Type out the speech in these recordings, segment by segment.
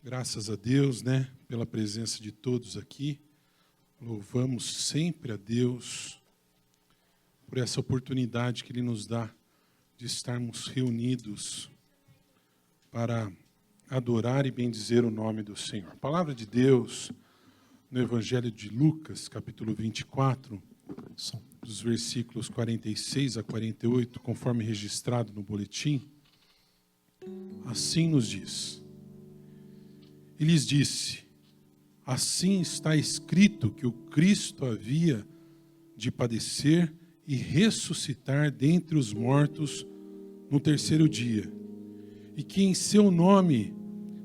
Graças a Deus, pela presença de todos aqui. Louvamos sempre a Deus por essa oportunidade que Ele nos dá de estarmos reunidos para adorar e bendizer o nome do Senhor. A palavra de Deus no Evangelho de Lucas, capítulo 24, dos versículos 46 a 48, conforme registrado no boletim, assim nos diz: E lhes disse: assim está escrito que o Cristo havia de padecer e ressuscitar dentre os mortos no terceiro dia, e que em seu nome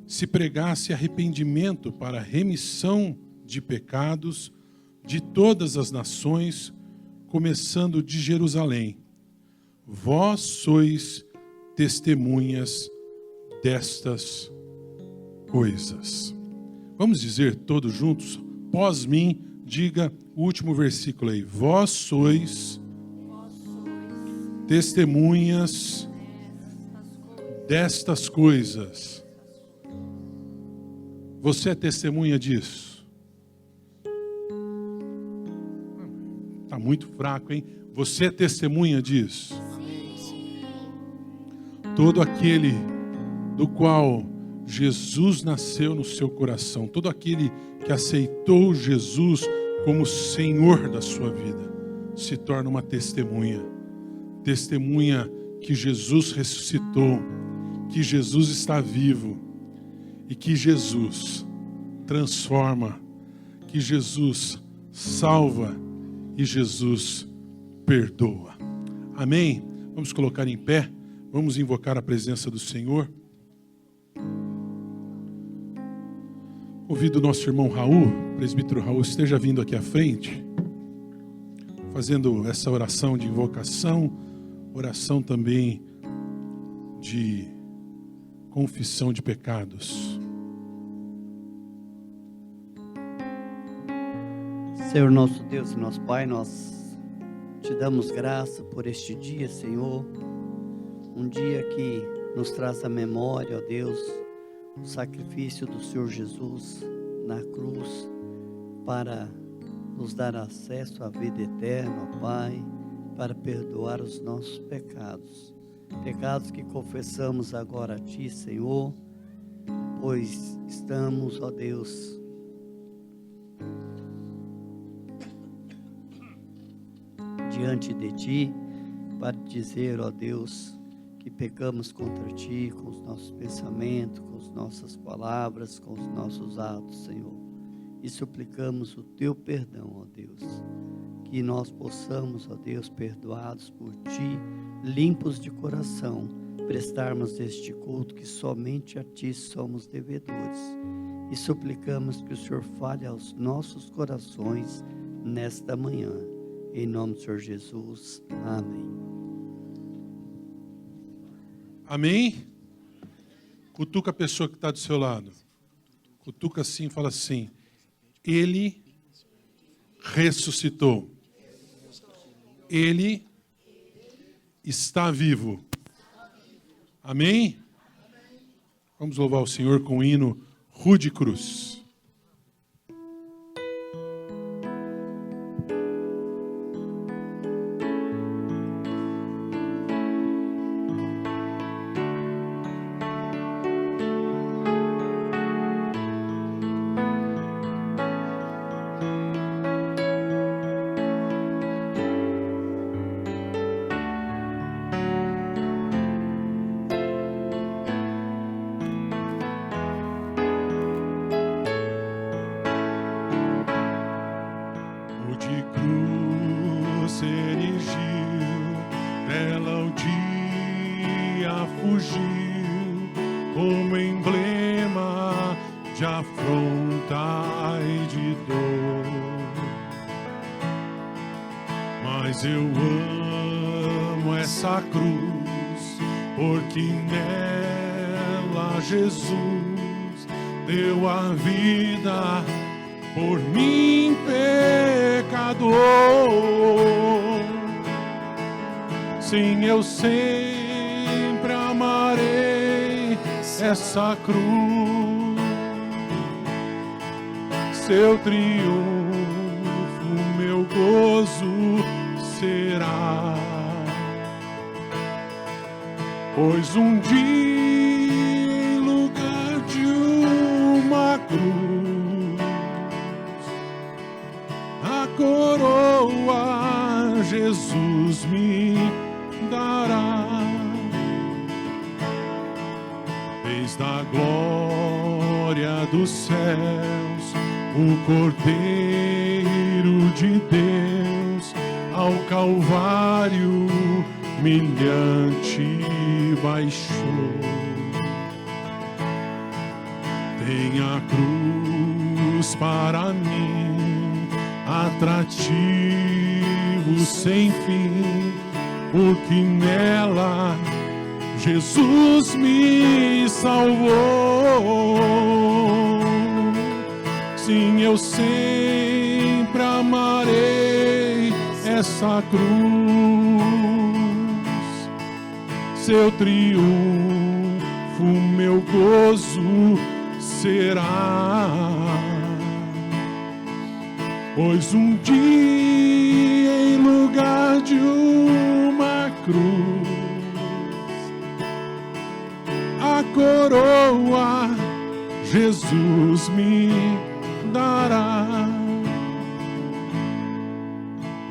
se pregasse arrependimento para remissão de pecados de todas as nações, começando de Jerusalém. Vós sois testemunhas destas coisas. Vamos dizer todos juntos, pós mim, diga o último versículo aí. Vós sois testemunhas destas coisas. Você é testemunha disso? Está muito fraco, hein? Você é testemunha disso? Todo aquele do qual Jesus nasceu no seu coração, todo aquele que aceitou Jesus como Senhor da sua vida, se torna uma testemunha. Testemunha que Jesus ressuscitou, que Jesus está vivo e que Jesus transforma, que Jesus salva e Jesus perdoa. Amém? Vamos colocar em pé, vamos invocar a presença do Senhor. Convido o nosso irmão Raul, presbítero Raul, esteja vindo aqui à frente, fazendo essa oração de invocação, oração também de confissão de pecados. Senhor nosso Deus e nosso Pai, nós te damos graça por este dia, Senhor, um dia que nos traz à memória, ó Deus, o sacrifício do Senhor Jesus na cruz para nos dar acesso à vida eterna, ó Pai, para perdoar os nossos pecados. Pecados que confessamos agora a Ti, Senhor, pois estamos, ó Deus, diante de Ti para dizer, ó Deus, que pecamos contra Ti com os nossos pensamentos, com as nossas palavras, com os nossos atos, Senhor. E suplicamos o Teu perdão, ó Deus. Que nós possamos, ó Deus, perdoados por Ti, limpos de coração, prestarmos este culto que somente a Ti somos devedores. E suplicamos que o Senhor fale aos nossos corações nesta manhã. Em nome do Senhor Jesus. Amém. Amém? Cutuca a pessoa que está do seu lado. Cutuca assim, fala assim: Ele ressuscitou. Ele está vivo. Amém? Vamos louvar o Senhor com o hino Rude Cruz. Como emblema de afronta e de dor, mas eu amo essa cruz, porque nela Jesus deu a vida por mim, pecador. Sim, eu sempre amarei essa cruz, seu triunfo, meu gozo será. Pois um dia, em lugar de uma cruz, a coroa Jesus me dará. Desde a glória dos céus, o Cordeiro de Deus ao Calvário humilhante baixou. Tem a cruz para mim, atrativo sem fim, porque nela Jesus me salvou. Sim, eu sempre amarei essa cruz, seu triunfo, meu gozo será. Pois um dia, em lugar de uma cruz, a coroa Jesus me dará.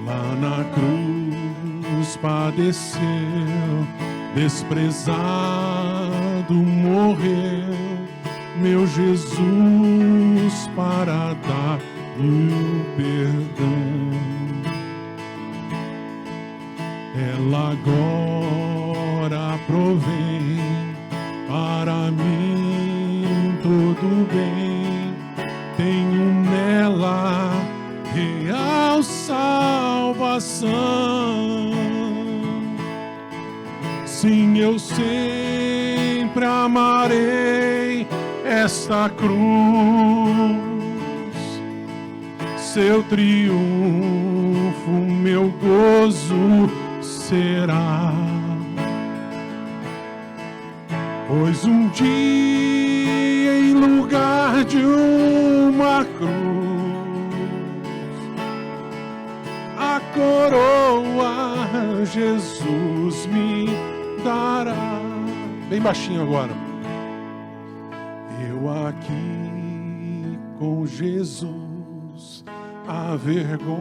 Lá na cruz padeceu, desprezado morreu, meu Jesus para dar-me o perdão. Ela agora provém para mim todo bem, tenho nela real salvação. Sim, eu sempre amarei esta cruz, seu triunfo, meu gozo será. Pois um dia, em lugar de uma cruz, a coroa Jesus me dará. Bem baixinho agora. Eu aqui com Jesus, a vergonha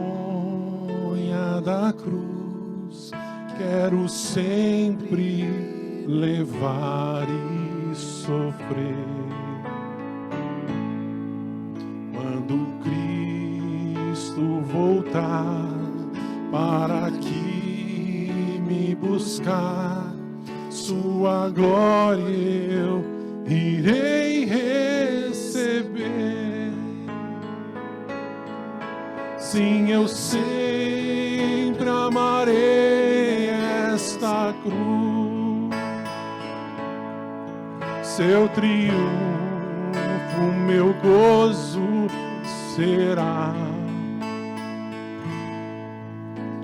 da cruz, quero sempre levar e sofrer. Quando Cristo voltar para aqui me buscar, sua glória eu irei receber. Sim, eu sempre amarei esta cruz, seu triunfo, meu gozo será.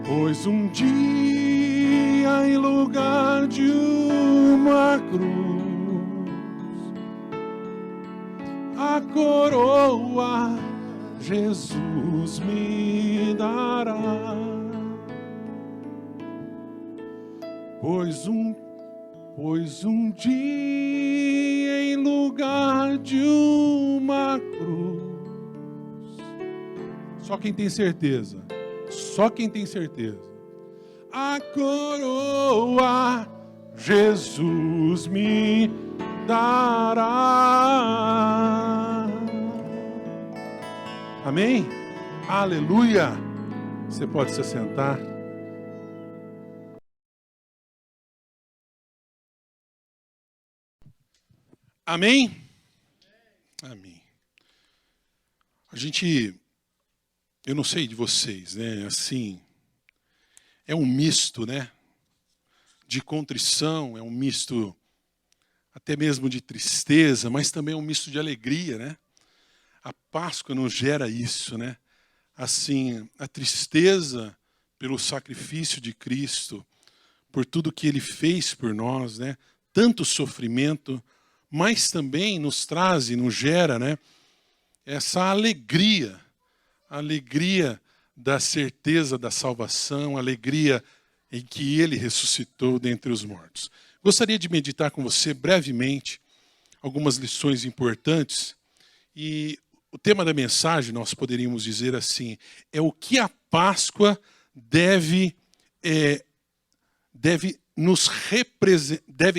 Pois um dia, em lugar de uma cruz, a coroa Jesus me dará. Pois um dia, em lugar de uma cruz, só quem tem certeza, só quem tem certeza, a coroa Jesus me dará. Amém? Aleluia! Você pode se sentar. Amém? Amém. Eu não sei de vocês, né? Assim, é um misto, né? De contrição, é um misto até mesmo de tristeza, mas também é um misto de alegria, né? A Páscoa nos gera isso, né? Assim, a tristeza pelo sacrifício de Cristo, por tudo que Ele fez por nós, né? Tanto sofrimento, mas também nos traz e nos gera, né? essa alegria, a alegria da certeza da salvação, a alegria em que ele ressuscitou dentre os mortos. Gostaria de meditar com você brevemente algumas lições importantes, e o tema da mensagem, nós poderíamos dizer assim, é o que a Páscoa deve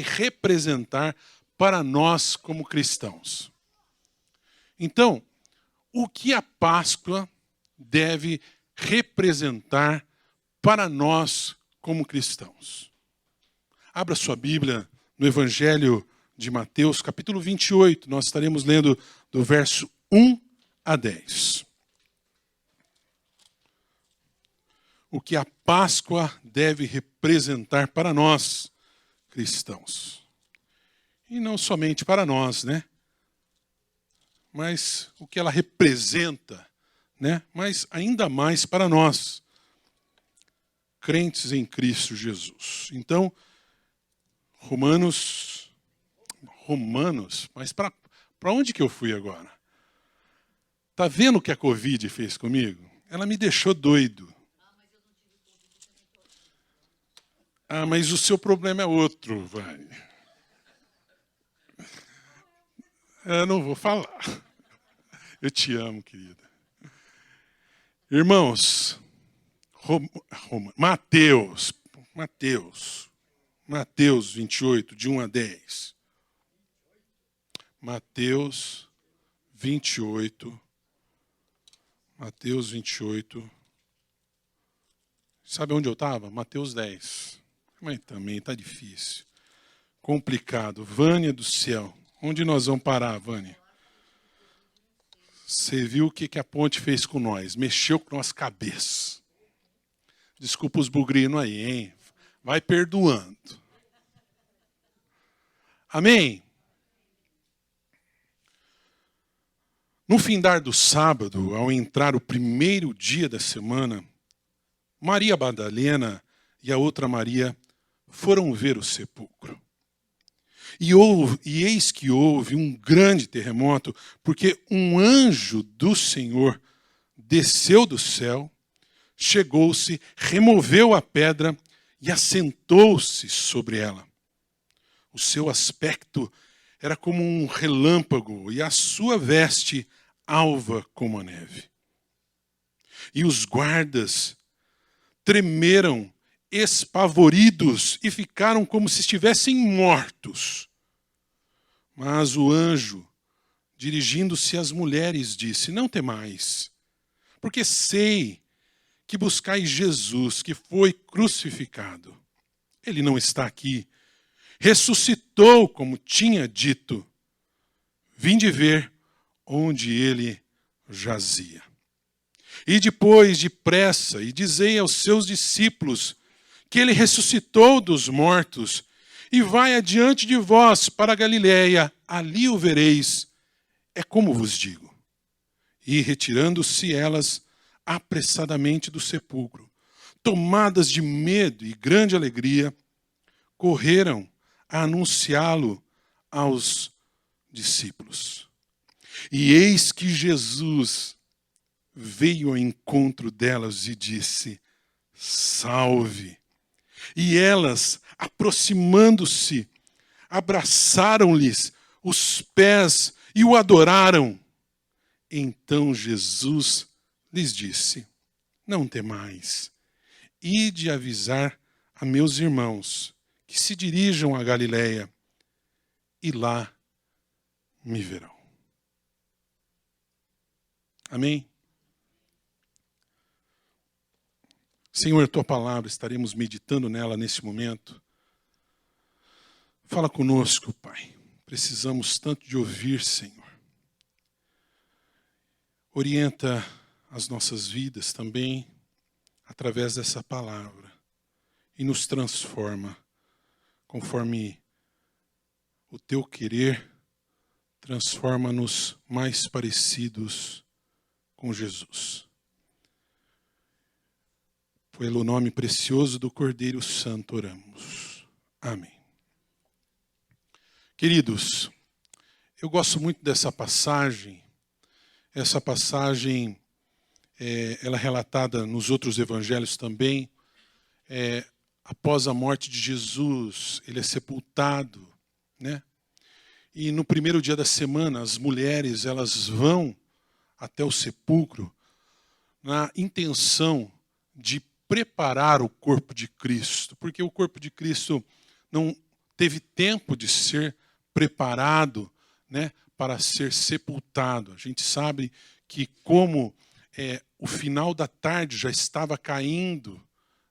representar para nós como cristãos. Então, o que a Páscoa deve representar para nós como cristãos? Abra sua Bíblia no Evangelho de Mateus, capítulo 28. Nós estaremos lendo do verso 1 a 10. O que a Páscoa deve representar para nós, cristãos. E não somente para nós, né? Mas o que ela representa, né? Mas ainda mais para nós, crentes em Cristo Jesus. Então, Romanos, mas para onde que eu fui agora? Tá vendo o que a Covid fez comigo? Ela me deixou doido. Ah, mas o seu problema é outro, vai. Eu não vou falar. Eu te amo, querida. Irmãos, Mateus 28, de 1 a 10. Mateus 28. Sabe onde eu estava? Mateus 10. Mas também está difícil. Complicado. Vânia do céu. Onde nós vamos parar, Vânia? Você viu o que a ponte fez com nós? Mexeu com nossa cabeça. Desculpa os bugrinos aí, hein? Vai perdoando. Amém? No findar do sábado, ao entrar o primeiro dia da semana, Maria Madalena e a outra Maria foram ver o sepulcro. E eis que houve um grande terremoto, porque um anjo do Senhor desceu do céu, chegou-se, removeu a pedra e assentou-se sobre ela. O seu aspecto era como um relâmpago e a sua veste alva como a neve. E os guardas tremeram, espavoridos, e ficaram como se estivessem mortos. Mas o anjo, dirigindo-se às mulheres, disse: não temais, porque sei que buscais Jesus, que foi crucificado. Ele não está aqui. Ressuscitou, como tinha dito. Vinde ver onde ele jazia. E depois, depressa, e dizei aos seus discípulos que ele ressuscitou dos mortos e vai adiante de vós para a Galiléia, ali o vereis. É como vos digo. E retirando-se elas apressadamente do sepulcro, tomadas de medo e grande alegria, correram a anunciá-lo aos discípulos. E eis que Jesus veio ao encontro delas e disse: salve! E elas, aproximando-se, abraçaram-lhes os pés e o adoraram. Então Jesus lhes disse: não temais, ide avisar a meus irmãos que se dirijam a Galiléia, e lá me verão. Amém? Senhor, tua palavra, estaremos meditando nela nesse momento. Fala conosco, Pai. Precisamos tanto de ouvir, Senhor. Orienta as nossas vidas também através dessa palavra e nos transforma conforme o teu querer. Transforma-nos mais parecidos com Jesus. Pelo nome precioso do Cordeiro Santo oramos. Amém. Queridos, eu gosto muito dessa passagem Essa passagem, ela é relatada nos outros evangelhos também. Após a morte de Jesus, ele é sepultado, né? E no primeiro dia da semana, as mulheres elas vão até o sepulcro na intenção de preparar o corpo de Cristo, porque o corpo de Cristo não teve tempo de ser preparado, né, para ser sepultado. A gente sabe que como o final da tarde já estava caindo,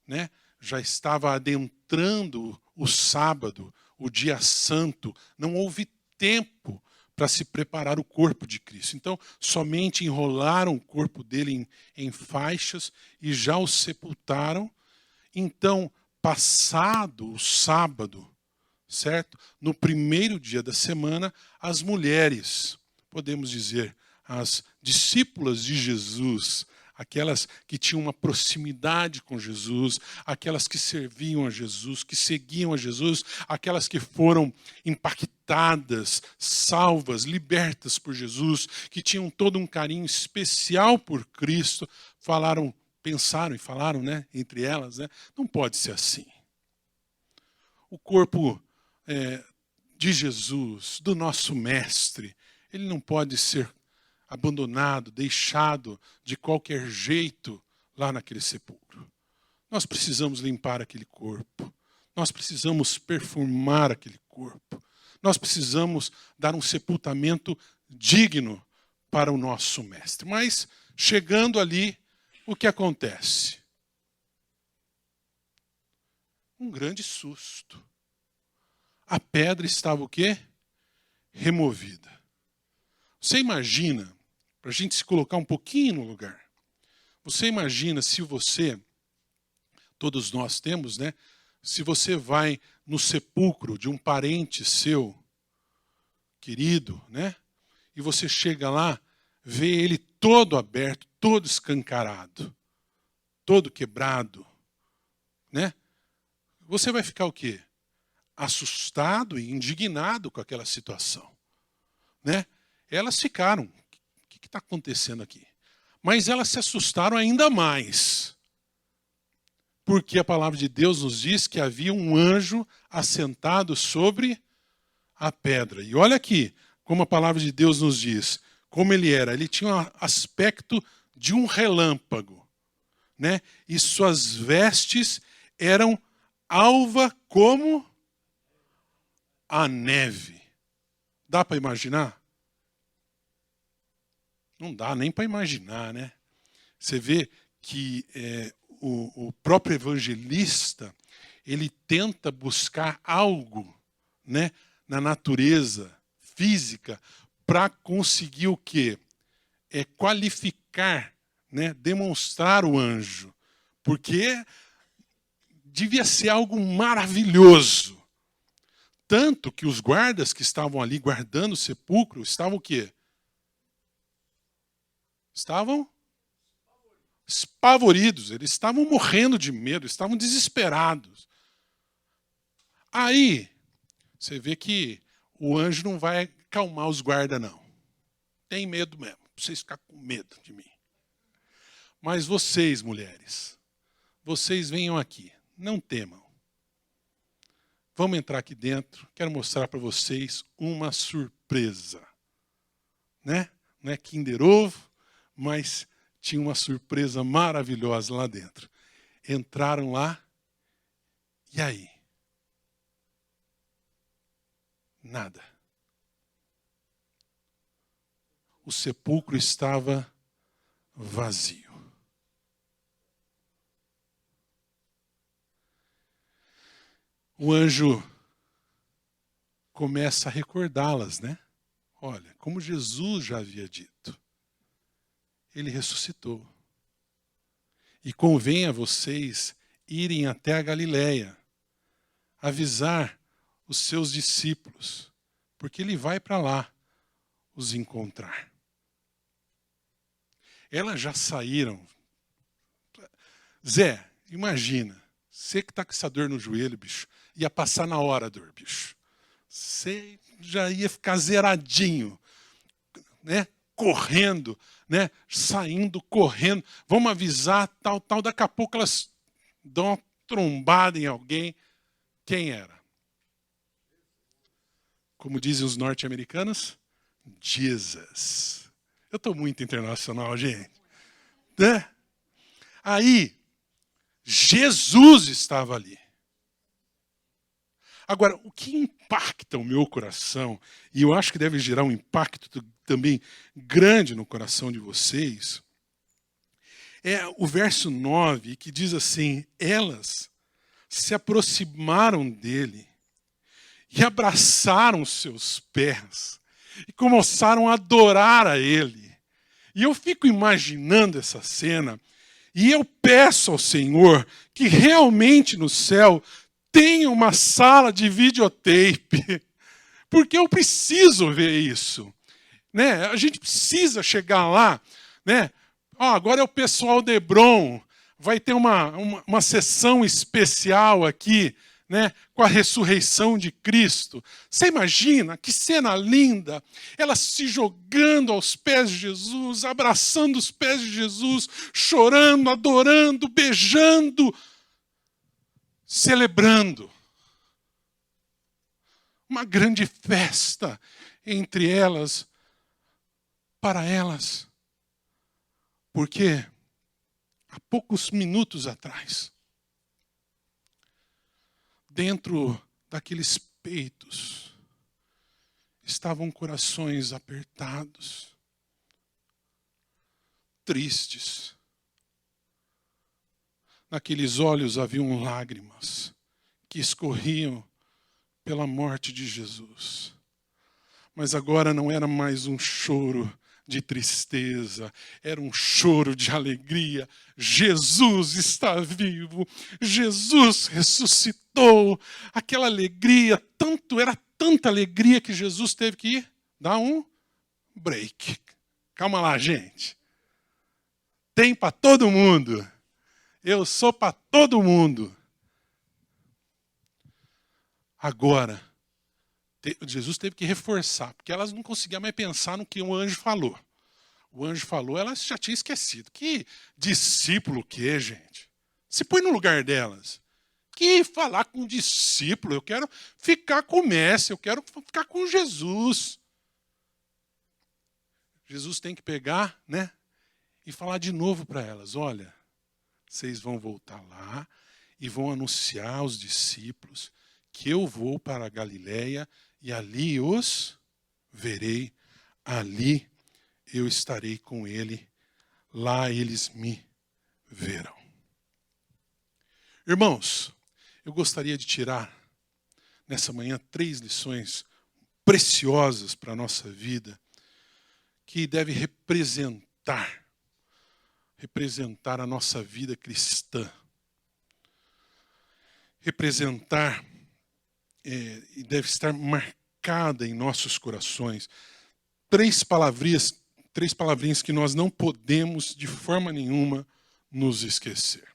né, já estava adentrando o sábado, o dia santo, não houve tempo para se preparar o corpo de Cristo. Então, somente enrolaram o corpo dele em faixas e já o sepultaram. Então, passado o sábado, certo? No primeiro dia da semana, as mulheres, podemos dizer, as discípulas de Jesus, aquelas que tinham uma proximidade com Jesus, aquelas que serviam a Jesus, que seguiam a Jesus, aquelas que foram impactadas, salvas, libertas por Jesus, que tinham todo um carinho especial por Cristo, pensaram e falaram, né, entre elas, né, não pode ser assim. O corpo de Jesus, do nosso Mestre, ele não pode ser abandonado, deixado de qualquer jeito lá naquele sepulcro. Nós precisamos limpar aquele corpo. Nós precisamos perfumar aquele corpo. Nós precisamos dar um sepultamento digno para o nosso Mestre. Mas, chegando ali, o que acontece? Um grande susto. A pedra estava o quê? Removida. Você imagina, para a gente se colocar um pouquinho no lugar, você imagina se você, todos nós temos, né? Se você vai no sepulcro de um parente seu, querido, né? E você chega lá, vê ele todo aberto, todo escancarado, todo quebrado, né? Você vai ficar o quê? Assustado e indignado com aquela situação, né? Elas ficaram, o que está acontecendo aqui? Mas elas se assustaram ainda mais, porque a palavra de Deus nos diz que havia um anjo assentado sobre a pedra. E olha aqui, como a palavra de Deus nos diz, como ele era. Ele tinha um aspecto de um relâmpago, né? E suas vestes eram alva como a neve. Dá para imaginar? Não dá nem para imaginar, né? Você vê que o próprio evangelista, ele tenta buscar algo, né, na natureza física para conseguir o quê? Qualificar, né, demonstrar o anjo. Porque devia ser algo maravilhoso. Tanto que os guardas que estavam ali guardando o sepulcro estavam o quê? Estavam espavoridos, eles estavam morrendo de medo, estavam desesperados. Aí, você vê que o anjo não vai acalmar os guardas, não. Tem medo mesmo, vocês ficam com medo de mim. Mas vocês, mulheres, vocês venham aqui, não temam. Vamos entrar aqui dentro, quero mostrar para vocês uma surpresa. Né? Não é Kinder Ovo, mas tinha uma surpresa maravilhosa lá dentro. Entraram lá, e aí? Nada. O sepulcro estava vazio. O anjo começa a recordá-las, né? Olha, como Jesus já havia dito, ele ressuscitou. E convém a vocês irem até a Galileia, avisar os seus discípulos, porque ele vai para lá os encontrar. Elas já saíram. Zé, imagina, você que está com essa dor no joelho, bicho, ia passar na hora a dor, bicho. Você já ia ficar zeradinho, né? correndo, né? Saindo, correndo. Vamos avisar, tal. Daqui a pouco elas dão uma trombada em alguém. Quem era? Como dizem os norte-americanos, Jesus. Eu estou muito internacional, gente. Né? Aí, Jesus estava ali. Agora, o que impacta o meu coração, e eu acho que deve gerar um impacto também grande no coração de vocês, é o verso 9, que diz assim: elas se aproximaram dele e abraçaram os seus pés e começaram a adorar a ele. E eu fico imaginando essa cena e eu peço ao Senhor que realmente no céu tenha uma sala de videotape, porque eu preciso ver isso. Né? A gente precisa chegar lá, né? Agora é o pessoal de Hebron, vai ter uma sessão especial aqui, né? Com a ressurreição de Cristo. Você imagina que cena linda, elas se jogando aos pés de Jesus, abraçando os pés de Jesus, chorando, adorando, beijando, celebrando. Uma grande festa entre elas, para elas. Porque há poucos minutos atrás, dentro daqueles peitos, estavam corações apertados, tristes. Naqueles olhos haviam lágrimas que escorriam pela morte de Jesus. Mas agora não era mais um choro de tristeza, era um choro de alegria. Jesus está vivo, Jesus ressuscitou. Aquela alegria, era tanta alegria que Jesus teve que dar um break. Calma lá, gente. Tem para todo mundo. Eu sou para todo mundo. Agora, Jesus teve que reforçar, porque elas não conseguiam mais pensar no que o anjo falou. O anjo falou, elas já tinham esquecido. Que discípulo que é, gente? Se põe no lugar delas. Que falar com discípulo? Eu quero ficar com o mestre, eu quero ficar com Jesus. Jesus tem que pegar, né? E falar de novo para elas, olha, vocês vão voltar lá e vão anunciar aos discípulos que eu vou para a Galileia e ali os verei, ali eu estarei com ele, lá eles me verão. Irmãos, eu gostaria de tirar nessa manhã 3 lições preciosas para a nossa vida, que devem representar a nossa vida cristã. Representar e deve estar marcada em nossos corações. 3 palavrinhas que nós não podemos de forma nenhuma nos esquecer.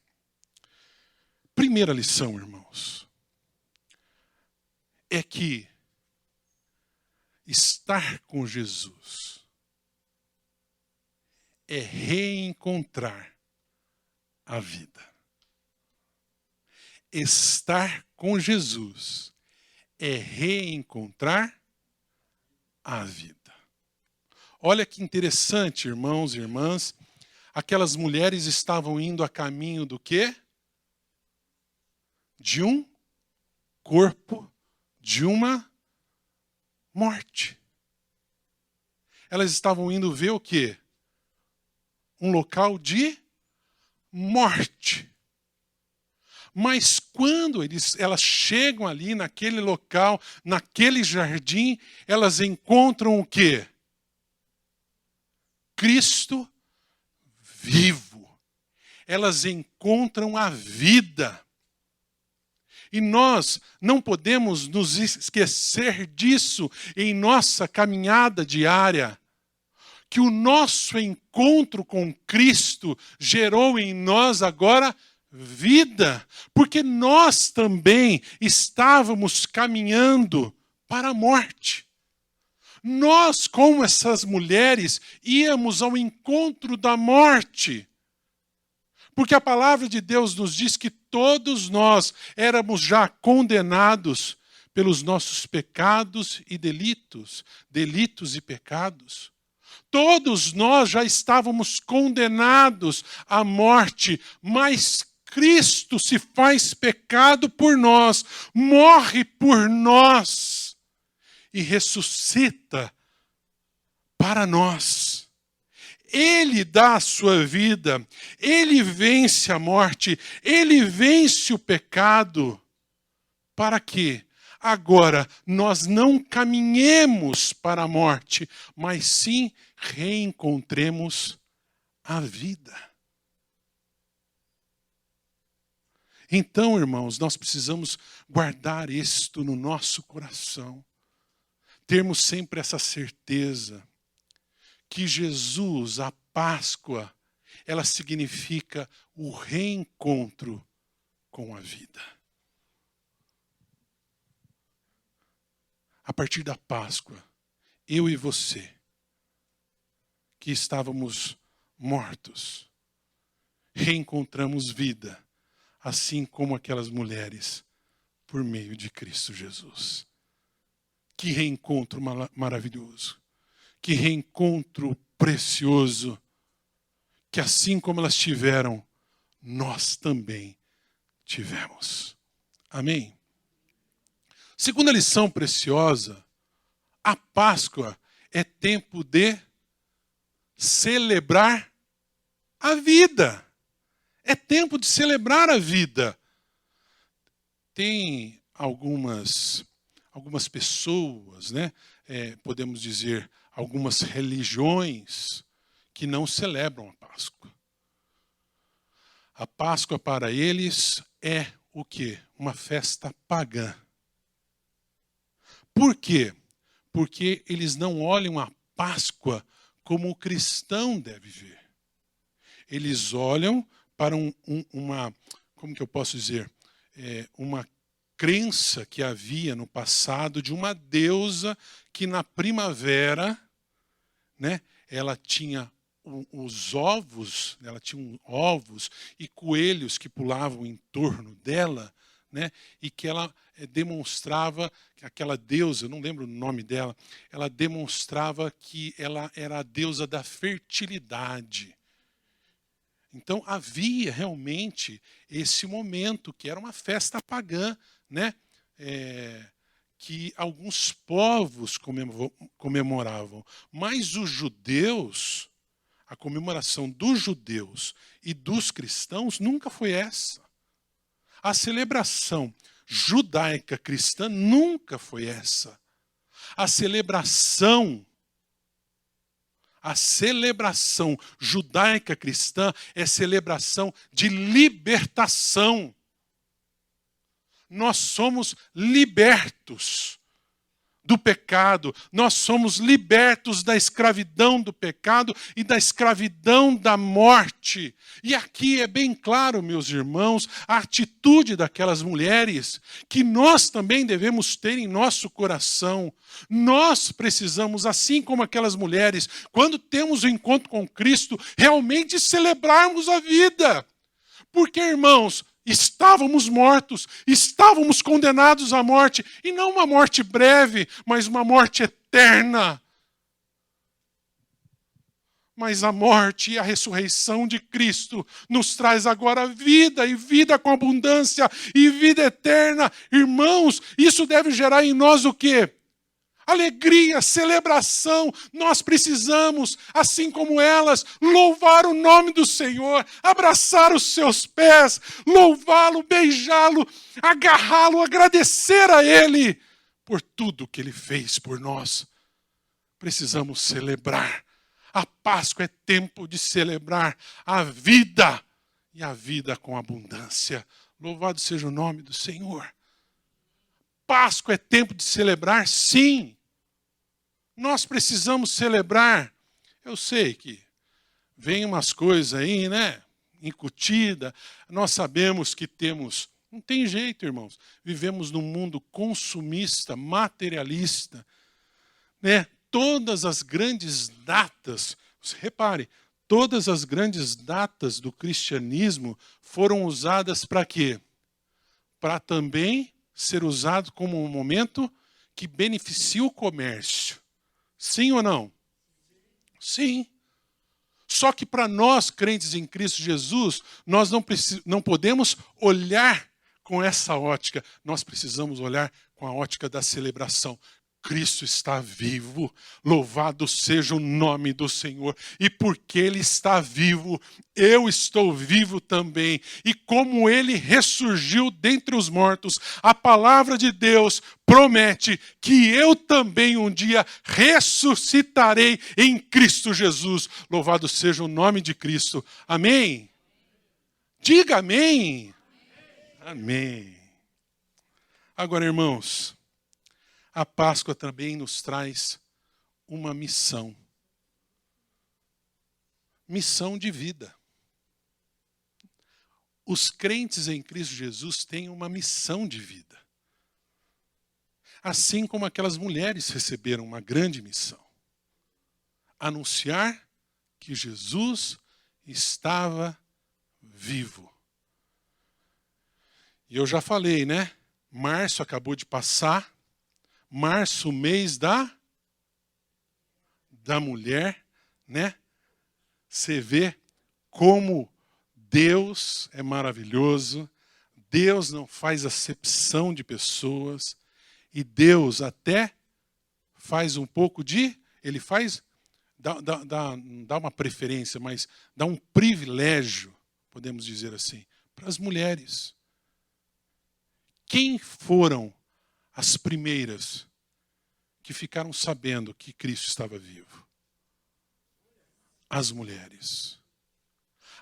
Primeira lição, irmãos, é que estar com Jesus é reencontrar a vida. Estar com Jesus é reencontrar a vida. Olha que interessante, irmãos e irmãs. Aquelas mulheres estavam indo a caminho do quê? De um corpo, de uma morte. Elas estavam indo ver o quê? Um local de morte. Mas quando elas chegam ali naquele local, naquele jardim, elas encontram o quê? Cristo vivo. Elas encontram a vida. E nós não podemos nos esquecer disso em nossa caminhada diária. Que o nosso encontro com Cristo gerou em nós agora vida, porque nós também estávamos caminhando para a morte. Nós, como essas mulheres, íamos ao encontro da morte. Porque a palavra de Deus nos diz que todos nós éramos já condenados pelos nossos pecados e delitos e pecados. Todos nós já estávamos condenados à morte, mas Cristo se faz pecado por nós, morre por nós e ressuscita para nós. Ele dá a sua vida, ele vence a morte, ele vence o pecado. Para quê? Agora nós não caminhemos para a morte, mas sim reencontremos a vida. Então, irmãos, nós precisamos guardar isto no nosso coração. Termos sempre essa certeza que Jesus, a Páscoa, ela significa o reencontro com a vida. A partir da Páscoa, eu e você, que estávamos mortos, reencontramos vida, assim como aquelas mulheres, por meio de Cristo Jesus. Que reencontro maravilhoso, que reencontro precioso, que assim como elas tiveram, nós também tivemos. Amém? Segunda lição preciosa, a Páscoa é tempo de celebrar a vida. É tempo de celebrar a vida. Tem algumas pessoas, né? Podemos dizer, algumas religiões que não celebram a Páscoa. A Páscoa para eles é o quê? Uma festa pagã. Por quê? Porque eles não olham a Páscoa como o cristão deve ver. Eles olham para uma, como que eu posso dizer? Uma crença que havia no passado de uma deusa que na primavera, né, ela tinha os ovos, ela tinha ovos e coelhos que pulavam em torno dela, né, e que ela demonstrava, que aquela deusa, eu não lembro o nome dela, ela demonstrava que ela era a deusa da fertilidade. Então havia realmente esse momento que era uma festa pagã, né? Que alguns povos comemoravam. Mas os judeus, a comemoração dos judeus e dos cristãos nunca foi essa. A celebração judaica cristã nunca foi essa. A celebração judaica cristã é celebração de libertação. Nós somos libertos do pecado, nós somos libertos da escravidão do pecado e da escravidão da morte. E aqui é bem claro, meus irmãos, a atitude daquelas mulheres que nós também devemos ter em nosso coração. Nós precisamos, assim como aquelas mulheres, quando temos o encontro com Cristo, realmente celebrarmos a vida. Porque, irmãos, estávamos mortos, estávamos condenados à morte, e não uma morte breve, mas uma morte eterna. Mas a morte e a ressurreição de Cristo nos traz agora vida, e vida com abundância, e vida eterna. Irmãos, isso deve gerar em nós o quê? Alegria, celebração. Nós precisamos, assim como elas, louvar o nome do Senhor, abraçar os seus pés, louvá-lo, beijá-lo, agarrá-lo, agradecer a Ele por tudo que Ele fez por nós. Precisamos celebrar. A Páscoa é tempo de celebrar a vida e a vida com abundância. Louvado seja o nome do Senhor. Páscoa é tempo de celebrar, sim. Nós precisamos celebrar. Eu sei que vem umas coisas aí, né? Incutida. Nós sabemos que temos... Não tem jeito, irmãos. Vivemos num mundo consumista, materialista, né? todas as grandes datas, repare, todas as grandes datas do cristianismo foram usadas para quê? Para também ser usado como um momento que beneficia o comércio. Sim ou não? Sim. Só que para nós, crentes em Cristo Jesus, nós não podemos olhar com essa ótica. Nós precisamos olhar com a ótica da celebração. Cristo está vivo, louvado seja o nome do Senhor. E porque Ele está vivo, eu estou vivo também. E como Ele ressurgiu dentre os mortos, a palavra de Deus promete que eu também um dia ressuscitarei em Cristo Jesus. Louvado seja o nome de Cristo. Amém? Diga amém. Amém. Agora, irmãos, a Páscoa também nos traz uma missão. Missão de vida. Os crentes em Cristo Jesus têm uma missão de vida. Assim como aquelas mulheres receberam uma grande missão. Anunciar que Jesus estava vivo. E eu já falei, né? Março acabou de passar. Março, mês da mulher, né? Você vê como Deus é maravilhoso, Deus não faz acepção de pessoas, e Deus até faz um pouco de, ele faz, dá uma preferência, mas dá um privilégio, podemos dizer assim, para as mulheres. Quem foram as primeiras que ficaram sabendo que Cristo estava vivo? As mulheres.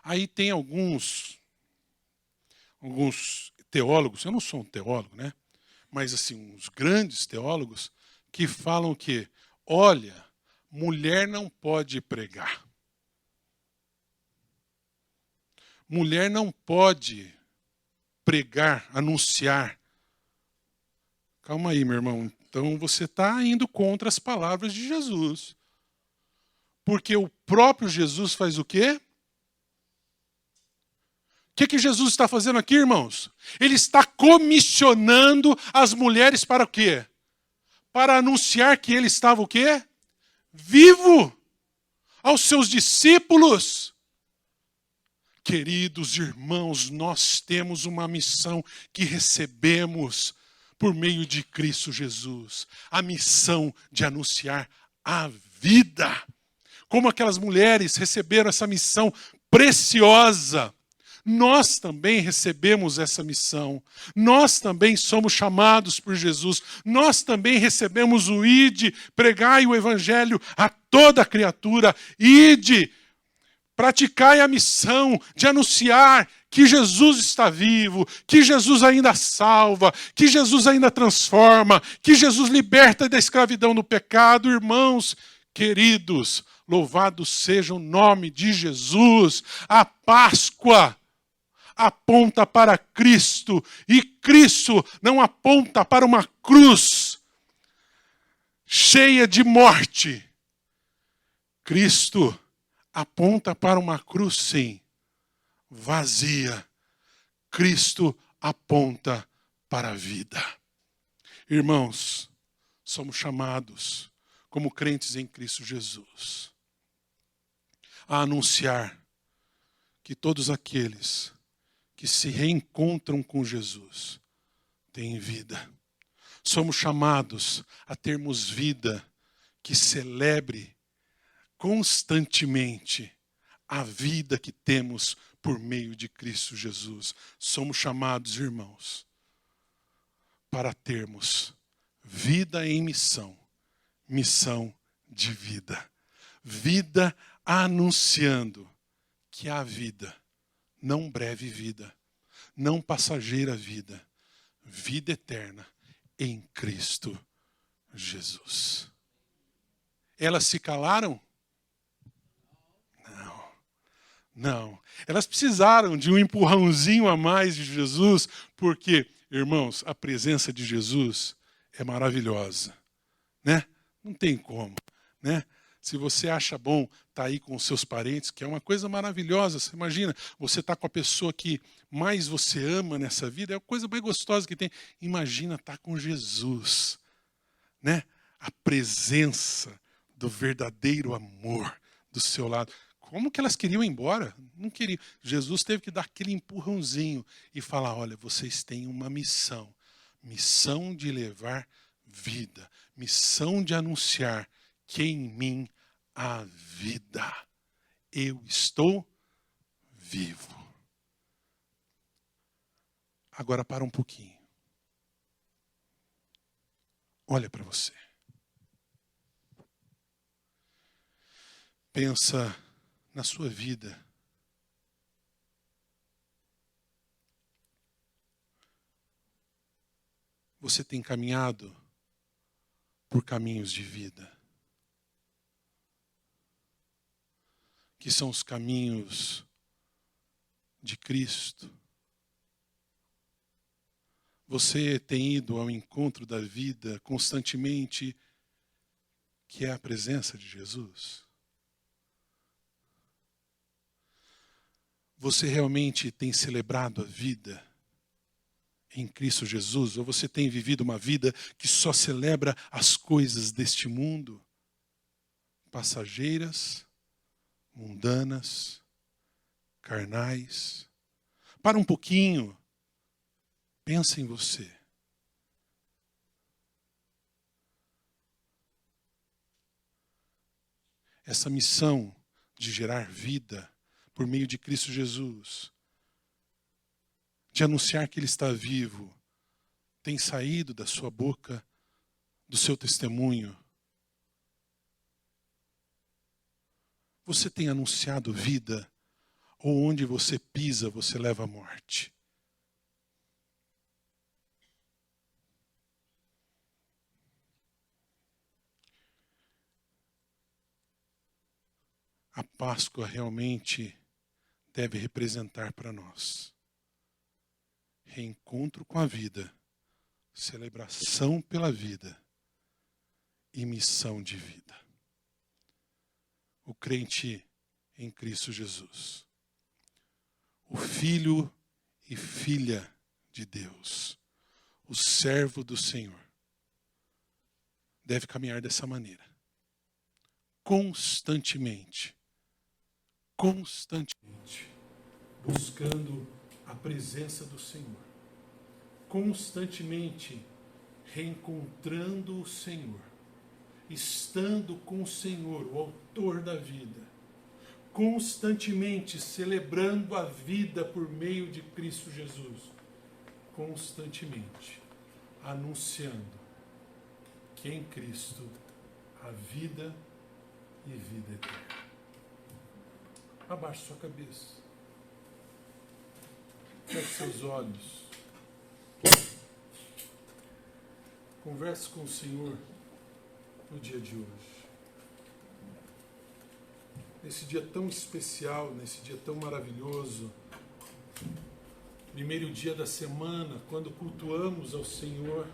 Aí tem alguns teólogos, eu não sou um teólogo, né? Mas assim, uns grandes teólogos que falam que, olha, mulher não pode pregar. Mulher não pode pregar, anunciar. Calma aí, meu irmão. Então você está indo contra as palavras de Jesus. Porque o próprio Jesus faz o quê? O que Jesus está fazendo aqui, irmãos? Ele está comissionando as mulheres para o quê? Para anunciar que ele estava o quê? Vivo aos seus discípulos. Queridos irmãos, nós temos uma missão que recebemos por meio de Cristo Jesus. A missão de anunciar a vida. Como aquelas mulheres receberam essa missão preciosa, nós também recebemos essa missão. Nós também somos chamados por Jesus. Nós também recebemos o ide, pregai o evangelho a toda criatura. Ide, praticai a missão de anunciar que Jesus está vivo, que Jesus ainda salva, que Jesus ainda transforma, que Jesus liberta da escravidão do pecado. Irmãos queridos, louvado seja o nome de Jesus. A Páscoa aponta para Cristo, e Cristo não aponta para uma cruz cheia de morte. Cristo aponta para uma cruz, sim, vazia. Cristo aponta para a vida. Irmãos, somos chamados, como crentes em Cristo Jesus, a anunciar que todos aqueles que se reencontram com Jesus têm vida. Somos chamados a termos vida que celebre constantemente a vida que temos por meio de Cristo Jesus. Somos chamados, irmãos, para termos vida em missão, missão de vida. Vida anunciando que há vida, não breve vida, não passageira vida, vida eterna em Cristo Jesus. Elas se calaram? Não. Elas precisaram de um empurrãozinho a mais de Jesus, porque, irmãos, a presença de Jesus é maravilhosa, né? Não tem como. né? Se você acha bom estar aí com os seus parentes, que é uma coisa maravilhosa, você imagina, você está com a pessoa que mais você ama nessa vida, é a coisa mais gostosa que tem. Imagina estar com Jesus, né? A presença do verdadeiro amor do seu lado. Como que elas queriam ir embora? Não queriam. Jesus teve que dar aquele empurrãozinho e falar, olha, vocês têm uma missão. Missão de levar vida. Missão de anunciar que em mim há vida. Eu estou vivo. Agora para um pouquinho. Olha para você. Pensa na sua vida. Você tem caminhado por caminhos de vida. Que são os caminhos de Cristo. Você tem ido ao encontro da vida constantemente, que é a presença de Jesus? Você realmente tem celebrado a vida em Cristo Jesus? Ou você tem vivido uma vida que só celebra as coisas deste mundo? Passageiras, mundanas, carnais. Para um pouquinho, pensa em você. Essa missão de gerar vida por meio de Cristo Jesus, de anunciar que Ele está vivo, tem saído da sua boca, do seu testemunho? Você tem anunciado vida, ou onde você pisa, você leva a morte? A Páscoa realmente deve representar para nós reencontro com a vida, celebração pela vida e missão de vida. O crente em Cristo Jesus, o filho e filha de Deus, o servo do Senhor, deve caminhar dessa maneira, constantemente, buscando a presença do Senhor, constantemente reencontrando o Senhor, estando com o Senhor, o autor da vida, constantemente celebrando a vida por meio de Cristo Jesus, constantemente anunciando que em Cristo há vida e vida eterna. Abaixe sua cabeça. Feche seus olhos. Converse com o Senhor no dia de hoje. Nesse dia tão especial, nesse dia tão maravilhoso, primeiro dia da semana, quando cultuamos ao Senhor.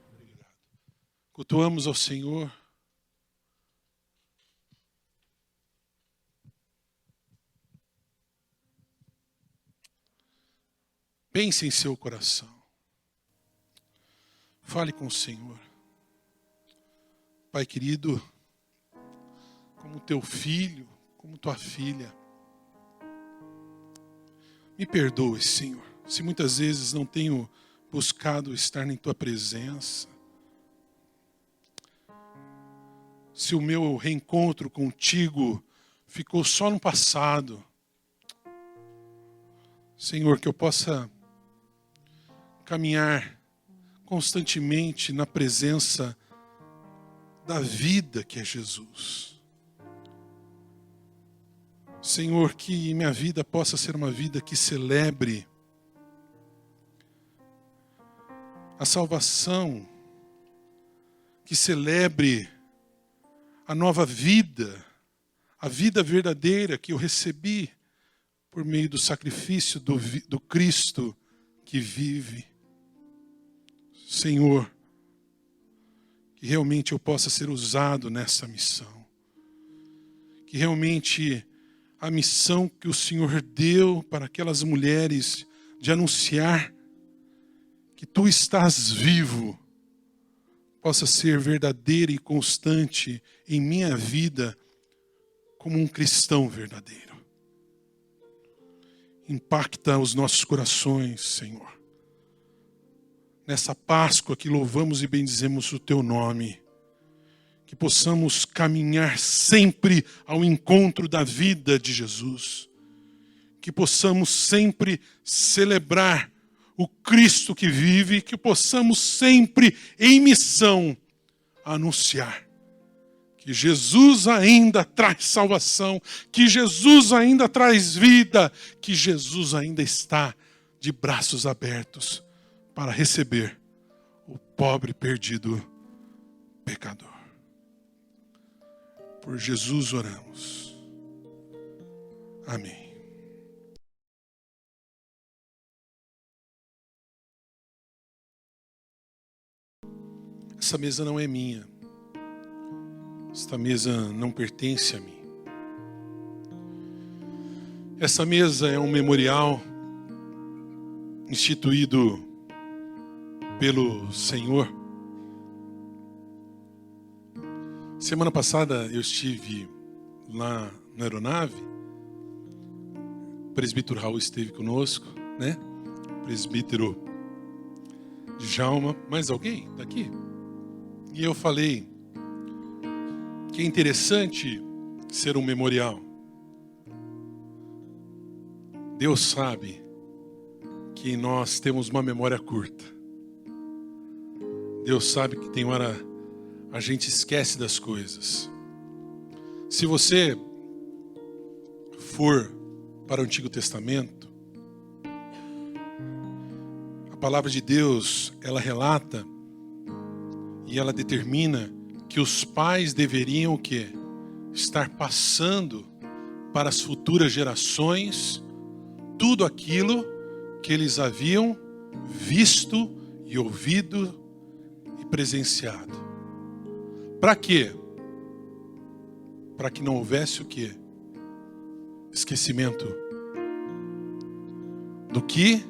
Obrigado. Cultuamos ao Senhor. Pense em seu coração. Fale com o Senhor. Pai querido, como teu filho, como tua filha, me perdoe, Senhor, se muitas vezes não tenho buscado estar em tua presença, se o meu reencontro contigo ficou só no passado. Senhor, que eu possa caminhar constantemente na presença da vida que é Jesus. Senhor, que minha vida possa ser uma vida que celebre a salvação, que celebre a nova vida, a vida verdadeira que eu recebi por meio do sacrifício do Cristo que vive. Senhor, que realmente eu possa ser usado nessa missão. Que realmente a missão que o Senhor deu para aquelas mulheres de anunciar que tu estás vivo, possa ser verdadeira e constante em minha vida como um cristão verdadeiro. Impacta os nossos corações, Senhor. Nessa Páscoa que louvamos e bendizemos o teu nome, que possamos caminhar sempre ao encontro da vida de Jesus, que possamos sempre celebrar o Cristo que vive, que possamos sempre em missão anunciar que Jesus ainda traz salvação, que Jesus ainda traz vida, que Jesus ainda está de braços abertos para receber o pobre perdido pecador. Por Jesus oramos. Amém. Essa mesa não é minha. Esta mesa não pertence a mim. Essa mesa é um memorial instituído pelo Senhor. Semana passada eu estive lá na aeronave. O presbítero Raul esteve conosco, né? O presbítero Djalma, mais alguém daqui? E eu falei que é interessante ser um memorial. Deus sabe que nós temos uma memória curta. Deus sabe que tem hora a gente esquece das coisas. Se você for para o Antigo Testamento, a palavra de Deus, ela relata e ela determina que os pais deveriam o quê? Estar passando para as futuras gerações tudo aquilo que eles haviam visto e ouvido e presenciado. Para quê? Para que não houvesse o quê? Esquecimento do que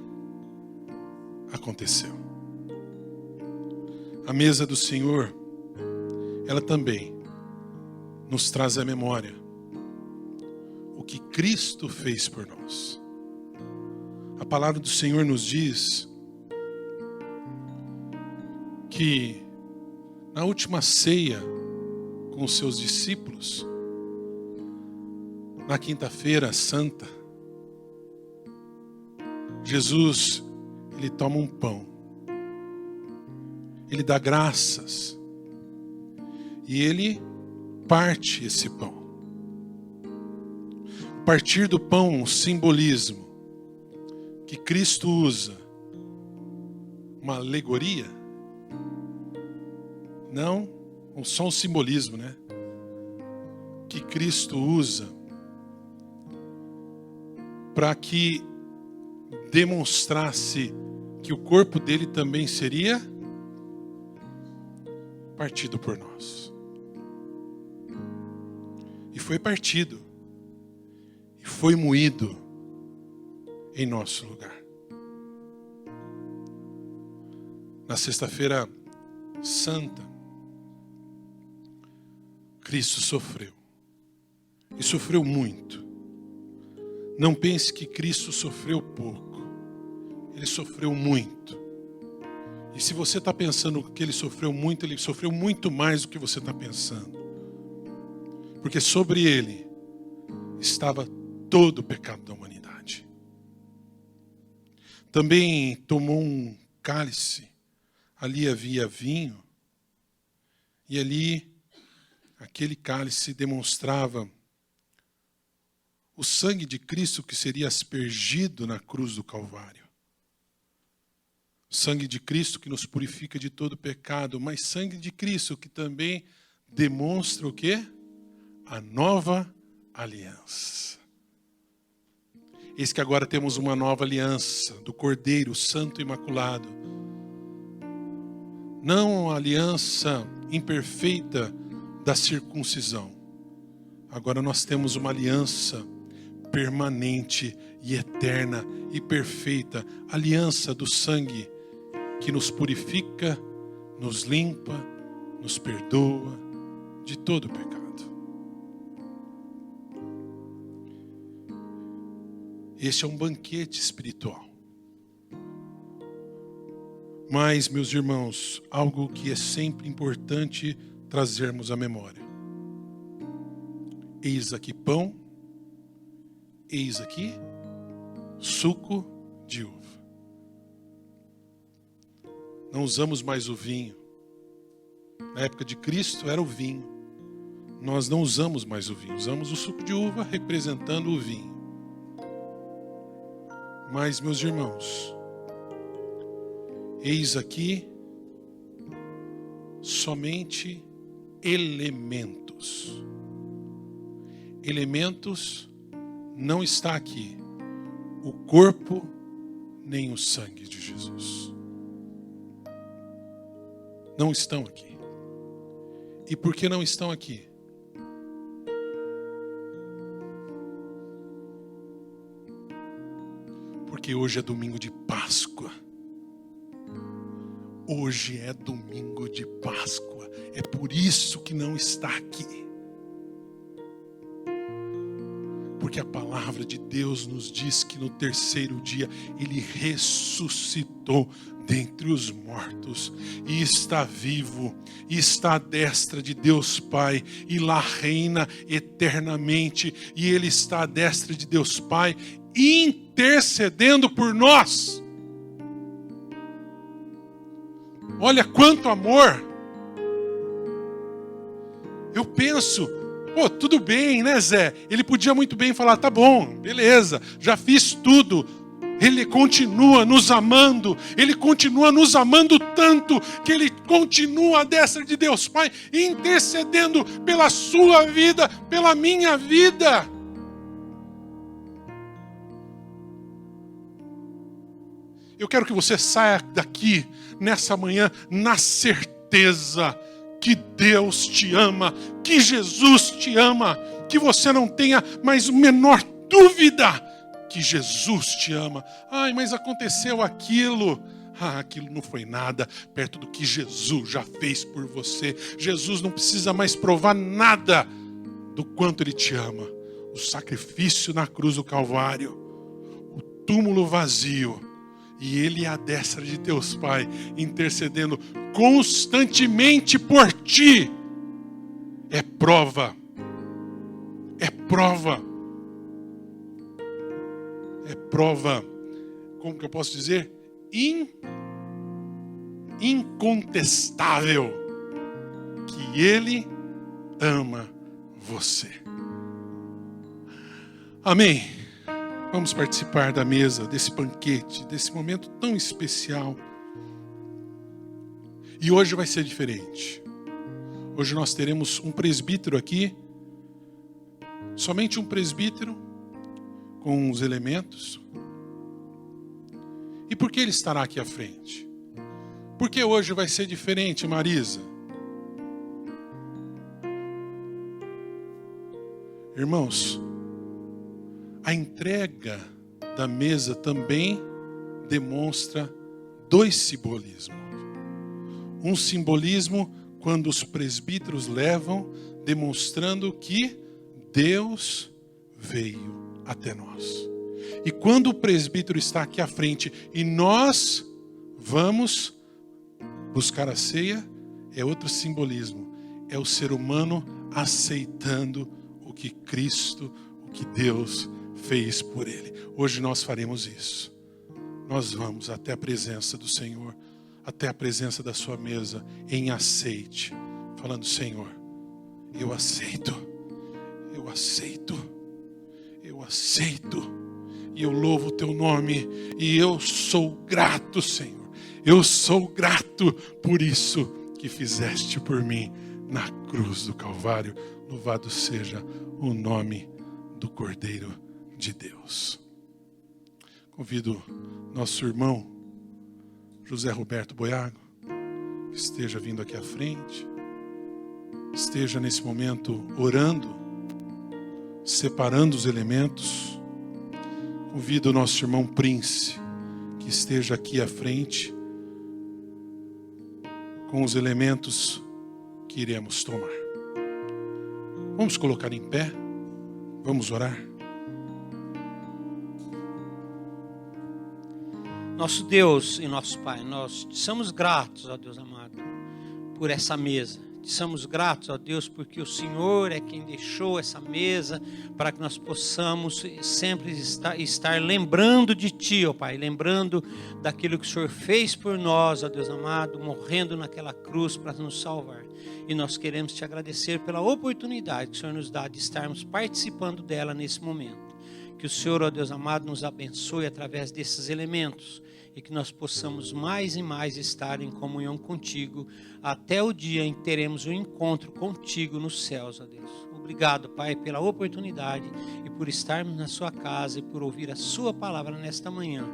aconteceu. A mesa do Senhor, ela também nos traz à memória o que Cristo fez por nós. A palavra do Senhor nos diz que na última ceia com os seus discípulos, na quinta-feira santa, Jesus, ele toma um pão, ele dá graças e ele parte esse pão. O partir do pão, um simbolismo que Cristo usa, uma alegoria, não, só um simbolismo, né? Que Cristo usa para que demonstrasse que o corpo dele também seria partido por nós. E foi partido. E foi moído em nosso lugar. Na sexta-feira santa, Cristo sofreu. E sofreu muito. Não pense que Cristo sofreu pouco. Ele sofreu muito. E se você está pensando que ele sofreu muito mais do que você está pensando. Porque sobre ele estava todo o pecado da humanidade. Também tomou um cálice. Ali havia vinho. E ali, aquele cálice demonstrava o sangue de Cristo que seria aspergido na cruz do Calvário. Sangue de Cristo que nos purifica de todo pecado, mas sangue de Cristo que também demonstra o quê? A nova aliança. Eis que agora temos uma nova aliança do Cordeiro Santo e Imaculado. Não a aliança imperfeita da circuncisão. Agora nós temos uma aliança permanente e eterna e perfeita. Aliança do sangue que nos purifica, nos limpa, nos perdoa de todo pecado. Este é um banquete espiritual. Mas, meus irmãos, algo que é sempre importante trazermos à memória. Eis aqui pão, eis aqui suco de uva. Não usamos mais o vinho. Na época de Cristo era o vinho. Nós não usamos mais o vinho, usamos o suco de uva representando o vinho. Mas, meus irmãos, eis aqui somente elementos. Elementos não está aqui o corpo nem o sangue de Jesus. Não estão aqui. E por que não estão aqui? Porque hoje é domingo de Páscoa. Hoje é domingo de Páscoa. É por isso que não está aqui. Porque a palavra de Deus nos diz que no terceiro dia Ele ressuscitou dentre os mortos e está vivo, e está à destra de Deus Pai, e lá reina eternamente, e Ele está à destra de Deus Pai, intercedendo por nós. Olha quanto amor. Eu penso, pô, tudo bem, né, Zé? Ele podia muito bem falar, tá bom, beleza, já fiz tudo. Ele continua nos amando, Ele continua nos amando tanto, que Ele continua à destra de Deus Pai, intercedendo pela sua vida, pela minha vida. Eu quero que você saia daqui, nessa manhã, na certeza que Deus te ama, que Jesus te ama, que você não tenha mais a menor dúvida que Jesus te ama. Ai, mas aconteceu aquilo. Aquilo não foi nada perto do que Jesus já fez por você. Jesus não precisa mais provar nada do quanto Ele te ama. O sacrifício na cruz do Calvário, o túmulo vazio, e Ele é à destra de Deus Pai, intercedendo constantemente por ti. É prova. É prova. É prova, como que eu posso dizer? Incontestável que Ele ama você. Amém? Vamos participar da mesa, desse banquete, desse momento tão especial. E hoje vai ser diferente. Hoje nós teremos um presbítero aqui, somente um presbítero, com os elementos. E por que ele estará aqui à frente? Porque hoje vai ser diferente, Marisa. Irmãos, a entrega da mesa também demonstra dois simbolismos. Um simbolismo quando os presbíteros levam, demonstrando que Deus veio até nós. E quando o presbítero está aqui à frente e nós vamos buscar a ceia, é outro simbolismo. É o ser humano aceitando o que Cristo, o que Deus fez por ele. Hoje nós faremos isso. Nós vamos até a presença do Senhor, até a presença da sua mesa, em aceite, falando: Senhor, eu aceito, eu aceito, eu aceito, e eu louvo o teu nome, e eu sou grato, Senhor, eu sou grato por isso que fizeste por mim na cruz do Calvário. Louvado seja o nome do Cordeiro de Deus. Convido nosso irmão José Roberto Boiago que esteja vindo aqui à frente, esteja nesse momento orando, separando os elementos. Convido o nosso irmão Prince, que esteja aqui à frente, com os elementos que iremos tomar. Vamos colocar em pé, vamos orar. Nosso Deus e nosso Pai, nós te somos gratos, ó Deus amado, por essa mesa. Te somos gratos, ó Deus, porque o Senhor é quem deixou essa mesa para que nós possamos sempre estar lembrando de Ti, ó Pai, lembrando daquilo que o Senhor fez por nós, ó Deus amado, morrendo naquela cruz para nos salvar. E nós queremos Te agradecer pela oportunidade que o Senhor nos dá de estarmos participando dela nesse momento. Que o Senhor, ó Deus amado, nos abençoe através desses elementos e que nós possamos mais e mais estar em comunhão contigo até o dia em que teremos um encontro contigo nos céus, ó Deus. Obrigado, Pai, pela oportunidade e por estarmos na sua casa e por ouvir a sua palavra nesta manhã.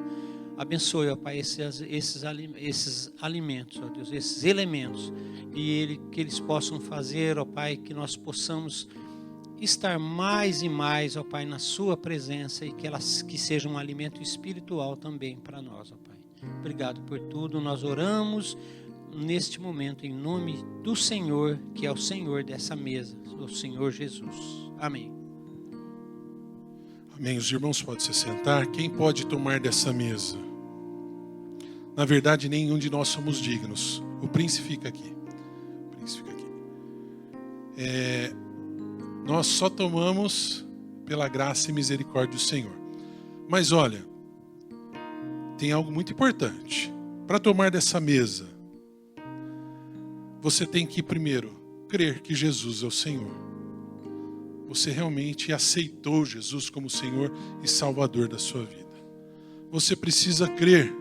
Abençoe, ó Pai, esses alimentos, ó Deus, esses elementos, e que eles possam fazer, ó Pai, que nós possamos estar mais e mais, ó Pai, na sua presença e que seja um alimento espiritual também para nós, ó Pai. Obrigado por tudo, nós oramos neste momento em nome do Senhor, que é o Senhor dessa mesa, o Senhor Jesus. Amém. Amém. Os irmãos podem se sentar. Quem pode tomar dessa mesa? Na verdade, nenhum de nós somos dignos. O príncipe fica aqui. O príncipe fica aqui. Nós só tomamos pela graça e misericórdia do Senhor. Mas olha, tem algo muito importante. Para tomar dessa mesa, você tem que primeiro crer que Jesus é o Senhor. Você realmente aceitou Jesus como Senhor e Salvador da sua vida. Você precisa crer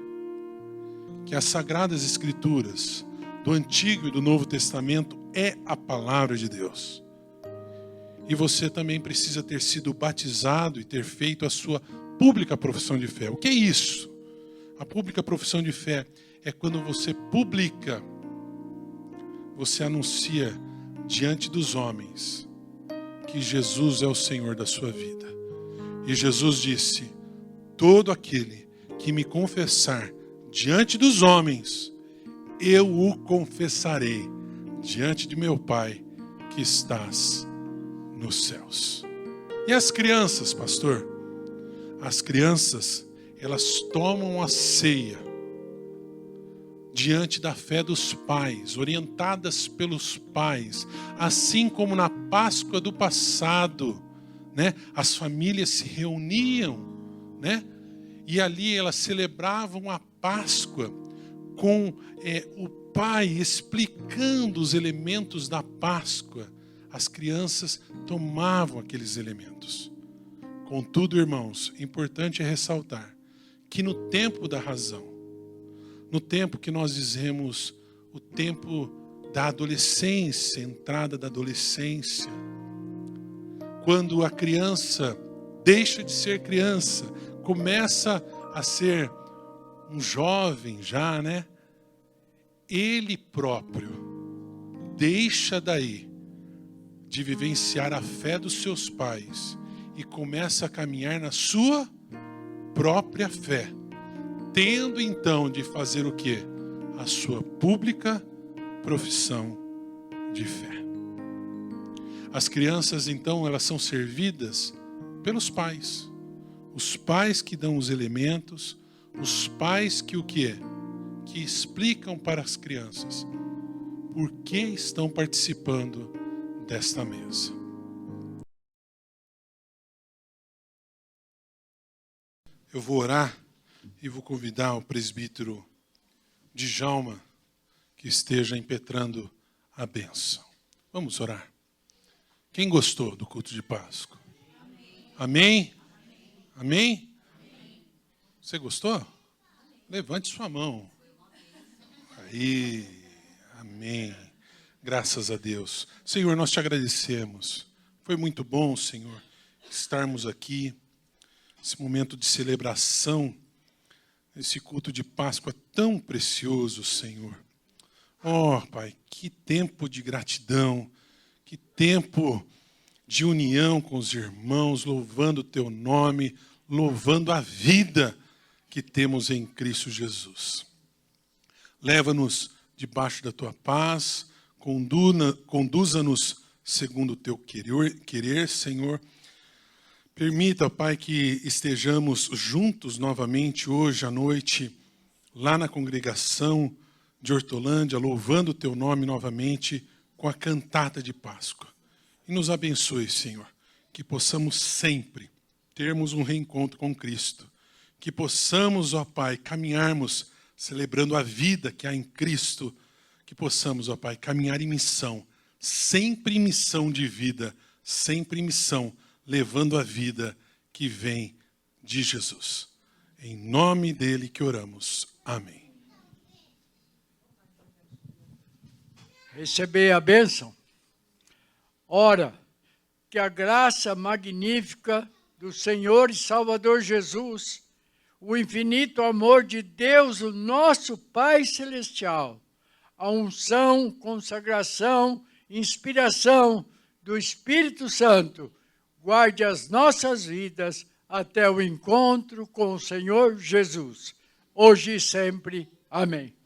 que as Sagradas Escrituras do Antigo e do Novo Testamento é a palavra de Deus. E você também precisa ter sido batizado e ter feito a sua pública profissão de fé. O que é isso? A pública profissão de fé é quando você publica, você anuncia diante dos homens que Jesus é o Senhor da sua vida. E Jesus disse: todo aquele que me confessar diante dos homens, eu o confessarei diante de meu Pai que estás nos céus. E as crianças, pastor? As crianças, elas tomam a ceia diante da fé dos pais, orientadas pelos pais, assim como na Páscoa do passado, né? As famílias se reuniam, né? E ali elas celebravam a Páscoa com o pai explicando os elementos da Páscoa. As crianças tomavam aqueles elementos. Contudo, irmãos, importante é ressaltar que no tempo da razão, no tempo que nós dizemos o tempo da adolescência, entrada da adolescência, quando a criança deixa de ser criança, começa a ser um jovem já, né? Ele próprio deixa daí de vivenciar a fé dos seus pais e começa a caminhar na sua própria fé, tendo então de fazer o quê? A sua pública profissão de fé. As crianças então, elas são servidas pelos pais. Os pais que dão os elementos, os pais que o quê? Que explicam para as crianças por que estão participando desta mesa. Eu vou orar e vou convidar o presbítero Djalma que esteja impetrando a bênção. Vamos orar. Quem gostou do culto de Páscoa? Amém? Amém? Você gostou? Levante sua mão. Aí, amém. Graças a Deus. Senhor, nós te agradecemos. Foi muito bom, Senhor, estarmos aqui, esse momento de celebração, esse culto de Páscoa tão precioso, Senhor. Oh, Pai, que tempo de gratidão, que tempo de união com os irmãos, louvando o Teu nome, louvando a vida que temos em Cristo Jesus. Leva-nos debaixo da Tua paz, conduza-nos segundo o Teu querer, Senhor. Permita, Pai, que estejamos juntos novamente hoje à noite, lá na congregação de Hortolândia, louvando o Teu nome novamente com a cantata de Páscoa. E nos abençoe, Senhor, que possamos sempre termos um reencontro com Cristo, que possamos, ó Pai, caminharmos celebrando a vida que há em Cristo, que possamos, ó Pai, caminhar em missão, sempre em missão de vida, sempre em missão, levando a vida que vem de Jesus. Em nome dele que oramos. Amém. Receber a bênção. Ora, que a graça magnífica do Senhor e Salvador Jesus, o infinito amor de Deus, o nosso Pai Celestial, a unção, consagração, inspiração do Espírito Santo, guarde as nossas vidas até o encontro com o Senhor Jesus, hoje e sempre. Amém.